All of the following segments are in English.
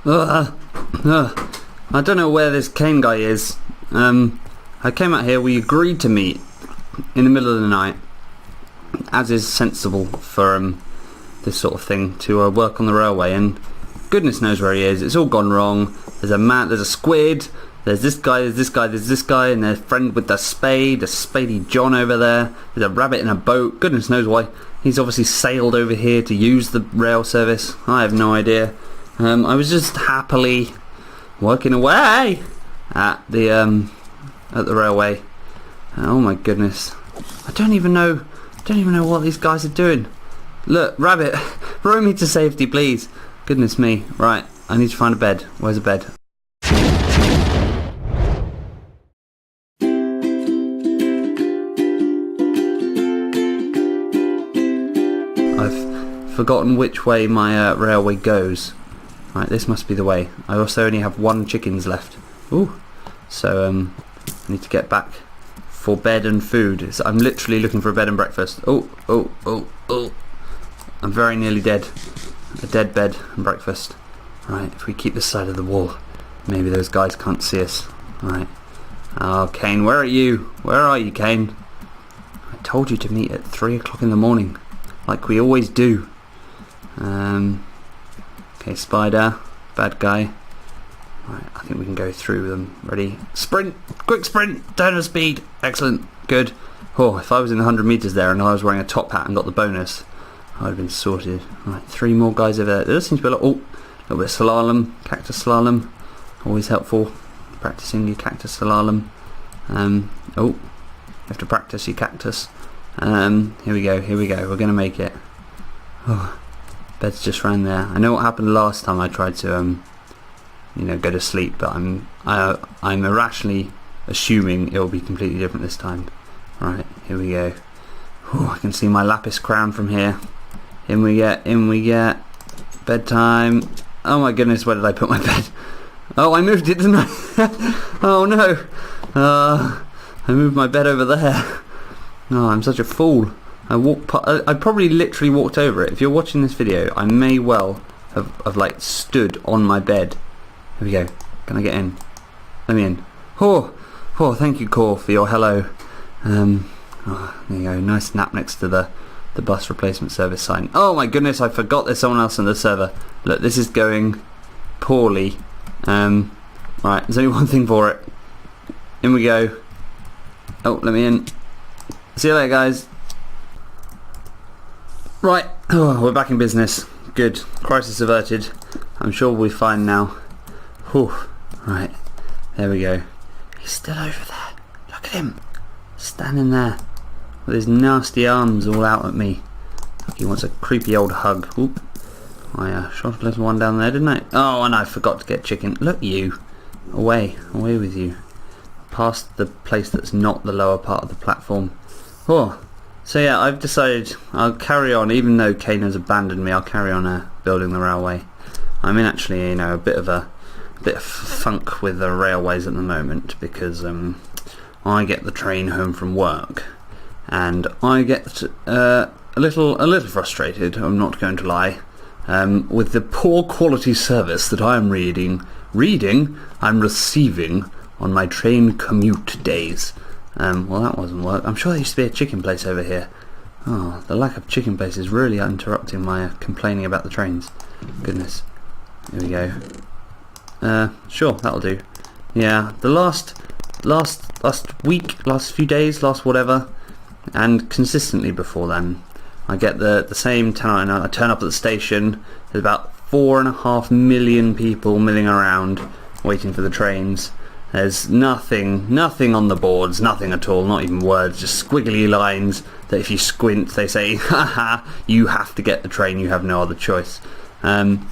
I don't know where this Kane guy is. I came out here, we agreed to meet in the middle of the night, as is sensible for this sort of thing, to work on the railway, and goodness knows where he is. It's all gone wrong. There's a man, there's a squid, there's this guy, there's this guy, there's this guy, and their friend with the spade, a Spadey John over there. There's a rabbit in a boat, goodness knows why. He's obviously sailed over here to use the rail service. I have no idea. I was just happily working away at the railway. Oh my goodness. I don't even know what these guys are doing. Look, rabbit, row me to safety, please. Goodness me. Right, I need to find a bed. Where's a bed? I've forgotten which way my railway goes. Right, this must be the way. I also only have 1 chickens left. Ooh. So I need to get back for bed and food. I'm literally looking for a bed and breakfast. Oh. I'm very nearly dead. A dead bed and breakfast. Right, if we keep this side of the wall, maybe those guys can't see us. Right. Oh, Kane, where are you? Where are you, Kane? I told you to meet at 3 o'clock in the morning, like we always do. Okay, spider, bad guy. Right, I think we can go through them. Ready? Sprint! Quick sprint! Turn of speed! Excellent. Good. Oh, if I was in the 100 metres there and I was wearing a top hat and got the bonus, I'd have been sorted. Right, 3 more guys over there. There does seem to be a little bit of slalom. Cactus slalom. Always helpful. Practising your cactus slalom. You have to practice your cactus. Here we go. We're going to make it. Oh, bed's just round there. I know what happened last time I tried to go to sleep, but I'm irrationally assuming it'll be completely different this time. Right, here we go. I can see my lapis crown from here. In we get. Bedtime. Oh my goodness, where did I put my bed? Oh, I moved it, didn't I? Oh no. I moved my bed over there. Oh, I'm such a fool. I probably literally walked over it. If you're watching this video, I may well have like stood on my bed. Here we go. Can I get in? Let me in. Oh, thank you, Core, for your hello. There you go. Nice nap next to the bus replacement service sign. Oh my goodness, I forgot there's someone else on the server. Look, this is going poorly. Right, there's only one thing for it. In we go. Oh, let me in. See you later, guys. Right, we're back in business. Good. Crisis averted. I'm sure we'll be fine now. Whew. Right, there we go. He's still over there. Look at him. Standing there with his nasty arms all out at me. He wants a creepy old hug. Oop. I shot a little one down there, didn't I? Oh, and I forgot to get chicken. Look, you. Away with you. Past the place that's not the lower part of the platform. Oh. So yeah, I've decided I'll carry on, even though Kane has abandoned me. I'll carry on building the railway. I'm in actually, a bit of funk with the railways at the moment because I get the train home from work, and I get a little frustrated. I'm not going to lie, with the poor quality service that I am I'm receiving on my train commute days. Well, that wasn't work. I'm sure there used to be a chicken place over here. Oh, the lack of chicken place is really interrupting my complaining about the trains. Goodness. Here we go. Sure, that'll do. Yeah, the last week, last few days, last whatever, and consistently before then, I get the same time. I turn up at the station. There's about 4.5 million people milling around, waiting for the trains. There's nothing on the boards, nothing at all, not even words, just squiggly lines that if you squint they say, haha, you have to get the train, you have no other choice. And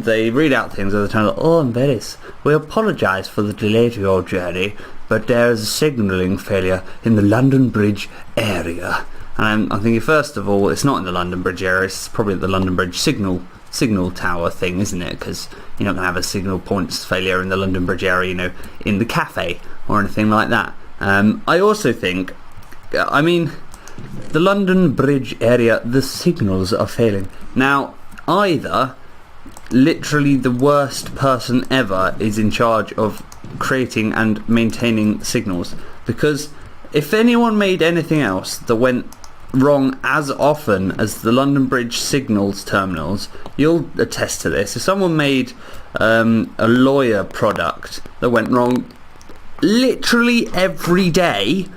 they read out things at the time like, oh, Embeddis, we apologise for the delay to your journey, but there is a signalling failure in the London Bridge area. And I'm thinking, first of all, it's not in the London Bridge area, it's probably at the London Bridge signal tower thing, isn't it? Because you're not going to have a signal points failure in the London Bridge area, in the cafe or anything like that. I also think, the London Bridge area, the signals are failing. Now, either literally the worst person ever is in charge of creating and maintaining signals, because if anyone made anything else that went wrong as often as the London Bridge signals terminals, you'll attest to this. If someone made a lawyer product that went wrong literally every day,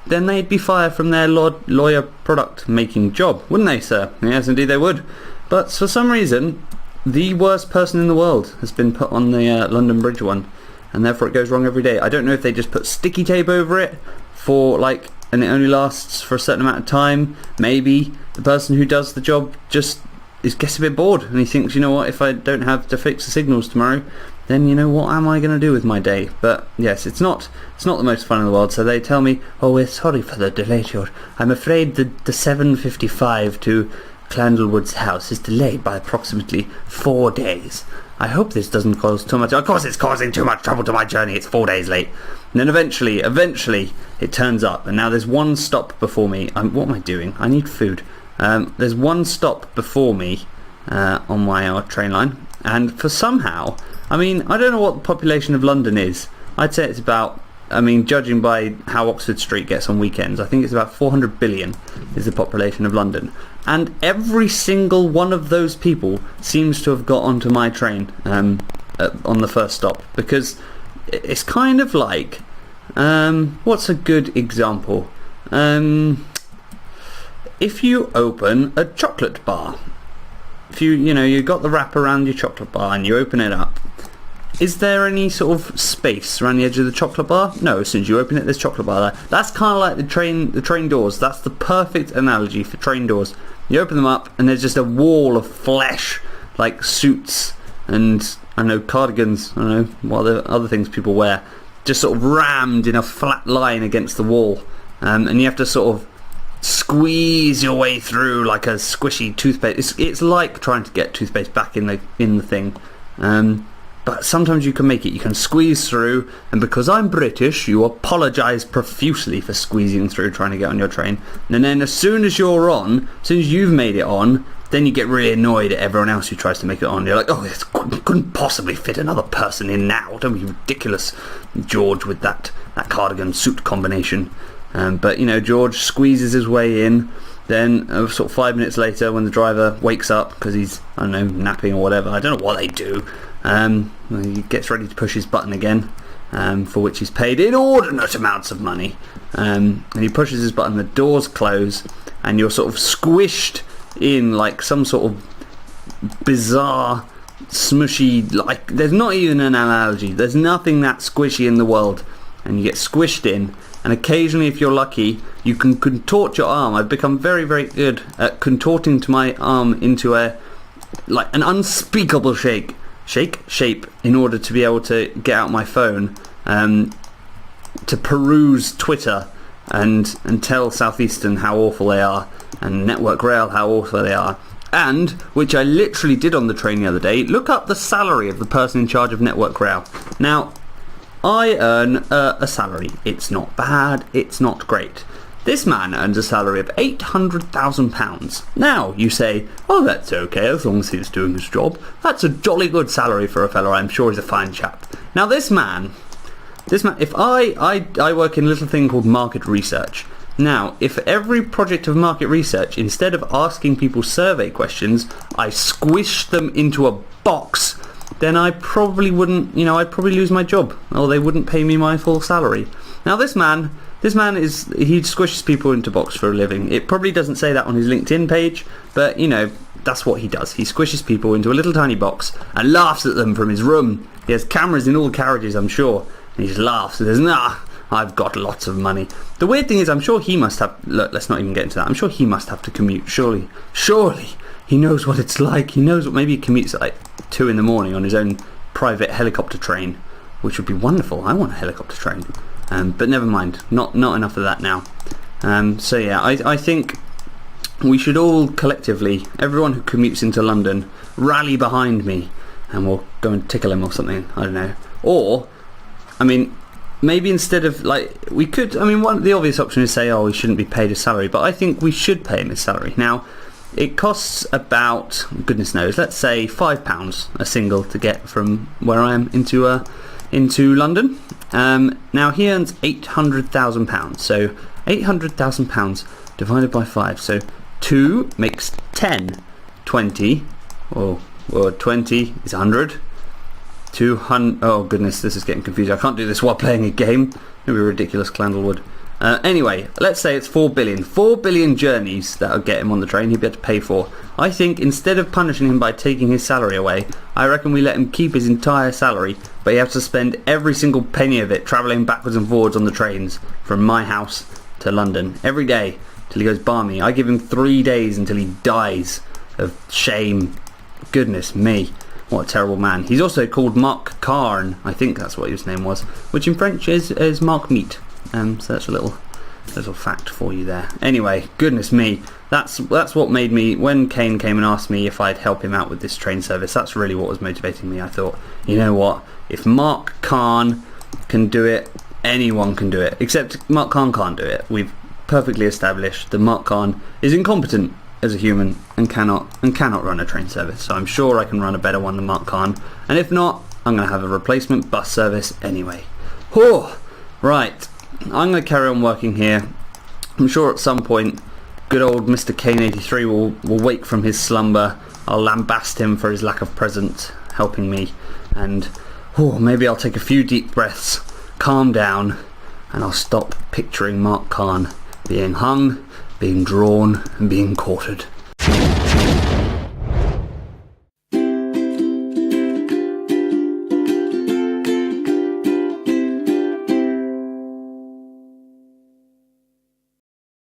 then they'd be fired from their lawyer product making job, wouldn't they, sir? Yes, indeed they would. But for some reason, the worst person in the world has been put on the London Bridge one, and therefore it goes wrong every day. I don't know if they just put sticky tape over it for and it only lasts for a certain amount of time. Maybe the person who does the job just gets a bit bored and he thinks, you know what, if I don't have to fix the signals tomorrow, then you know what am I going to do with my day? But yes, it's not the most fun in the world. So they tell me, oh, we're sorry for the delay, George. I'm afraid the 7:55 to Clandlewood's house is delayed by approximately 4 days. I hope this doesn't cause too much. Of course it's causing too much trouble to my journey. It's 4 days late. And then eventually it turns up, and now there's one stop before me. What am I doing? I need food. There's one stop before me on my train line, and for somehow, I don't know what the population of London is. I'd say it's about, judging by how Oxford Street gets on weekends, I think it's about 400 billion is the population of London. And every single one of those people seems to have got onto my train on the first stop, because it's kind of like, what's a good example? If you open a chocolate bar, if you got the wrap around your chocolate bar and you open it up, is there any sort of space around the edge of the chocolate bar? No, as soon as you open it, there's chocolate bar there. That's kind of like the train doors. That's the perfect analogy for train doors. You open them up and there's just a wall of flesh, like suits and, I don't know, cardigans, I don't know, what other things people wear, just sort of rammed in a flat line against the wall. And you have to sort of squeeze your way through like a squishy toothpaste. It's like trying to get toothpaste back in the thing. But sometimes you can make it. You can squeeze through, and because I'm British, you apologise profusely for squeezing through trying to get on your train. And then as soon as you've made it on, then you get really annoyed at everyone else who tries to make it on. You're like, oh, it couldn't possibly fit another person in now. Don't be ridiculous, George, with that cardigan suit combination. But George squeezes his way in. Then sort of 5 minutes later, when the driver wakes up because he's, I don't know, napping or whatever, I don't know what they do, he gets ready to push his button again, for which he's paid inordinate amounts of money, and he pushes his button, the doors close, and you're sort of squished in like some sort of bizarre smushy, like, there's not even an analogy, there's nothing that squishy in the world, and you get squished in. And occasionally, if you're lucky, you can contort your arm. I've become very, very good at contorting to my arm into an unspeakable shape in order to be able to get out my phone, to peruse Twitter and tell Southeastern how awful they are, and Network Rail how awful they are. And, which I literally did on the train the other day, look up the salary of the person in charge of Network Rail. Now, I earn a salary. It's not bad, it's not great. This man earns a salary of £800,000. Now, you say, oh, that's okay, as long as he's doing his job. That's a jolly good salary for a fella. I'm sure he's a fine chap. Now, this man, if I work in a little thing called market research. Now, if every project of market research, instead of asking people survey questions, I squish them into a box, then I probably wouldn't, I'd probably lose my job, or they wouldn't pay me my full salary. Now this man he squishes people into box for a living. It probably doesn't say that on his LinkedIn page, but that's what he does. He squishes people into a little tiny box and laughs at them from his room. He has cameras in all carriages, I'm sure, and he just laughs and says, nah, I've got lots of money. The weird thing is, I'm sure he must have, look, let's not even get into that, I'm sure he must have to commute, surely. He knows what it's like. He knows what, maybe he commutes at like 2 in the morning on his own private helicopter train, which would be wonderful. I want a helicopter train. But never mind, not enough of that now. So yeah, I think we should all collectively, everyone who commutes into London, rally behind me, and we'll go and tickle him or something, I don't know. Or, maybe instead of, we could, the obvious option is say, oh, he shouldn't be paid his salary, but I think we should pay him his salary. Now, it costs about, goodness knows, let's say £5 a single to get from where I am into London. Now he earns £800,000, so £800,000 divided by 5, so 2 makes 10, 20, or 20 is 100, 200, oh goodness, this is getting confusing, I can't do this while playing a game, it'll be ridiculous, Clandlewood. Anyway, let's say it's 4 billion journeys that'll get him on the train he'd be able to pay for. I think instead of punishing him by taking his salary away, I reckon we let him keep his entire salary, but he has to spend every single penny of it travelling backwards and forwards on the trains from my house to London every day till he goes barmy. I give him 3 days until he dies of shame. Goodness me, what a terrible man. He's also called Mark Carn, I think that's what his name was, which in French is Mark Meat. So that's a little fact for you there. Anyway, goodness me, that's what made me, when Kane came and asked me if I'd help him out with this train service, that's really what was motivating me. I thought, you know what, if Mark Khan can do it, anyone can do it, except Mark Khan can't do it. We've perfectly established that Mark Khan is incompetent as a human and cannot run a train service, so I'm sure I can run a better one than Mark Khan, and if not, I'm going to have a replacement bus service anyway. Right, I'm going to carry on working here. I'm sure at some point good old Mr. Kane83 will wake from his slumber. I'll lambast him for his lack of presence helping me, and maybe I'll take a few deep breaths, calm down, and I'll stop picturing Mark Khan being hung, being drawn and being quartered.